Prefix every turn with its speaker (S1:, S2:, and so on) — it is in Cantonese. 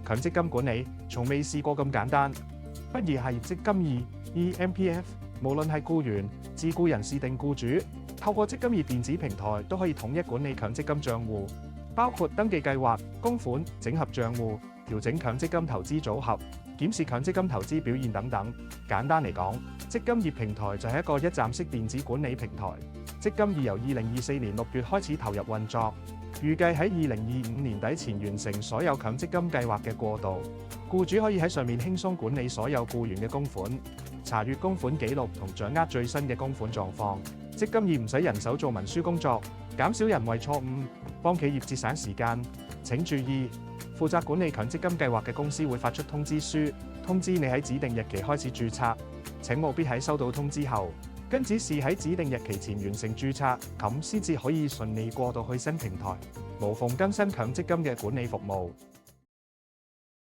S1: 強積金管理從未試過咁簡單。不如係積金易 eMPF， 無論係僱員、自僱人士定僱主，透過積金易電子平台都可以統一管理強積金帳戶，包括登記計劃、供款、整合帳戶、調整強積金投資組合、檢視強積金投資表現等等。簡單嚟講，積金易平台就係一個一站式電子管理平台。積金易由2024年6月開始投入運作，預計喺2025年底前完成所有強積金計劃嘅過渡。僱主可以喺上面輕鬆管理所有僱員嘅供款，查閱供款記錄同掌握最新嘅供款狀況。積金易唔使人手做文書工作，減少人為錯誤，幫企業節省時間。請注意，負責管理強積金計劃嘅公司會發出通知書，通知你喺指定日期開始註冊。請務必喺收到通知後，跟指示喺指定日期前完成註冊，咁先至可以順利過渡去新平台，無縫更新強積金嘅管理服務。